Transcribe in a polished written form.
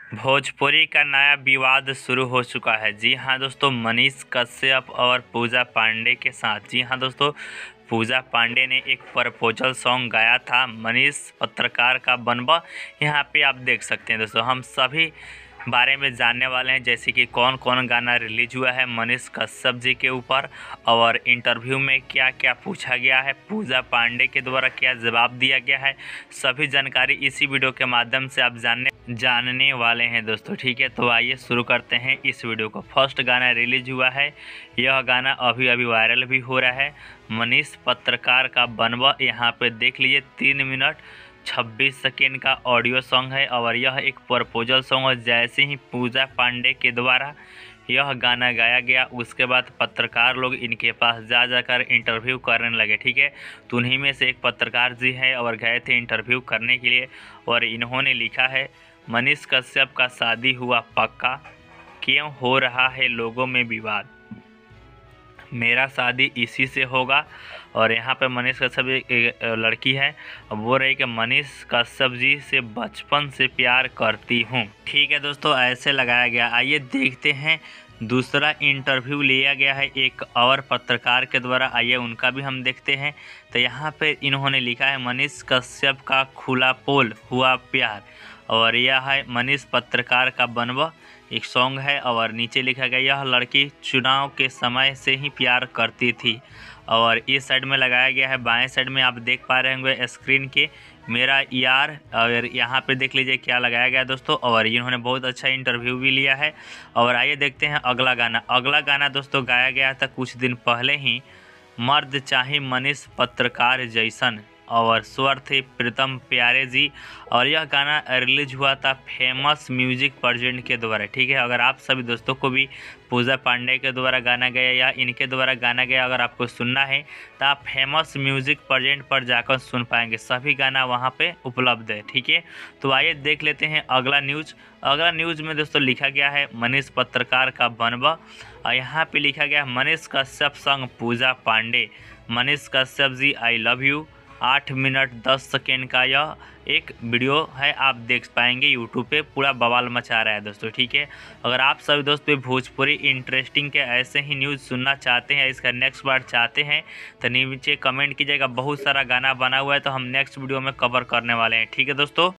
भोजपुरी का नया विवाद शुरू हो चुका है। जी हाँ दोस्तों, मनीष कश्यप और पूजा पांडे के साथ। जी हाँ दोस्तों, पूजा पांडे ने एक प्रपोजल सॉन्ग गाया था, मनीष पत्रकार का बनवा। यहाँ पे आप देख सकते हैं दोस्तों, हम सभी बारे में जानने वाले हैं, जैसे कि कौन कौन गाना रिलीज हुआ है मनीष कश्यप जी के ऊपर, और इंटरव्यू में क्या क्या पूछा गया है, पूजा पांडे के द्वारा क्या जवाब दिया गया है। सभी जानकारी इसी वीडियो के माध्यम से आप जानने वाले हैं दोस्तों। ठीक है, तो आइए शुरू करते हैं इस वीडियो को। फर्स्ट गाना रिलीज हुआ है, यह गाना अभी अभी वायरल भी हो रहा है, मनीष पत्रकार का बनवा। यहाँ पे देख लीजिए 3 मिनट 26 सेकेंड का ऑडियो सॉन्ग है, और यह एक प्रपोजल सॉन्ग है। जैसे ही पूजा पांडे के द्वारा यह गाना गाया गया, उसके बाद पत्रकार लोग इनके पास जा जाकर इंटरव्यू करने लगे। ठीक है, तो उन्हीं में से एक पत्रकार जी है और गए थे इंटरव्यू करने के लिए, और इन्होंने लिखा है, मनीष कश्यप का शादी हुआ पक्का, क्यों हो रहा है लोगों में विवाद, मेरा शादी इसी से होगा। और यहाँ पे मनीष कश्यप एक लड़की है, वो रही कि मनीष कश्यप जी से बचपन से प्यार करती हूँ। ठीक है दोस्तों, ऐसे लगाया गया। आइए देखते हैं, दूसरा इंटरव्यू लिया गया है एक और पत्रकार के द्वारा, आइए उनका भी हम देखते हैं। तो यहाँ पे इन्होंने लिखा है, मनीष कश्यप का खुला पोल हुआ प्यार, और यह है मनीष पत्रकार का बनवा, एक सॉन्ग है। और नीचे लिखा गया, यह लड़की चुनाव के समय से ही प्यार करती थी। और इस साइड में लगाया गया है, बाएं साइड में आप देख पा रहे होंगे स्क्रीन के, मेरा यार। और यहाँ पे देख लीजिए क्या लगाया गया दोस्तों, और इन्होंने बहुत अच्छा इंटरव्यू भी लिया है। और आइए देखते हैं अगला गाना। अगला गाना दोस्तों गाया गया था कुछ दिन पहले ही, मर्द चाहे मनीष पत्रकार जैसन, और स्वर थे प्रीतम प्यारे जी। और यह गाना रिलीज हुआ था फेमस म्यूजिक प्रेजेंट के द्वारा। ठीक है, अगर आप सभी दोस्तों को भी पूजा पांडे के द्वारा गाना गया या इनके द्वारा गाना गया अगर आपको सुनना है, तो आप फेमस म्यूजिक प्रेजेंट पर जाकर सुन पाएंगे, सभी गाना वहां पे उपलब्ध है। ठीक है, तो आइए देख लेते हैं अगला न्यूज। अगला न्यूज में दोस्तों लिखा गया है, मनीष पत्रकार का बनवा, और यहाँ पे लिखा गया है, मनीष कश्यप संग Pooja Pandey, Manish Kashyap ji I love you. 8 minute 10 second का यह एक वीडियो है, आप देख पाएंगे यूट्यूब पे, पूरा बवाल मचा रहा है दोस्तों। ठीक है, अगर आप सभी दोस्त पे भोजपुरी इंटरेस्टिंग के ऐसे ही न्यूज़ सुनना चाहते हैं, इसका नेक्स्ट पार्ट चाहते हैं, तो नीचे कमेंट कीजिएगा। बहुत सारा गाना बना हुआ है, तो हम नेक्स्ट वीडियो में कवर करने वाले हैं। ठीक है दोस्तों।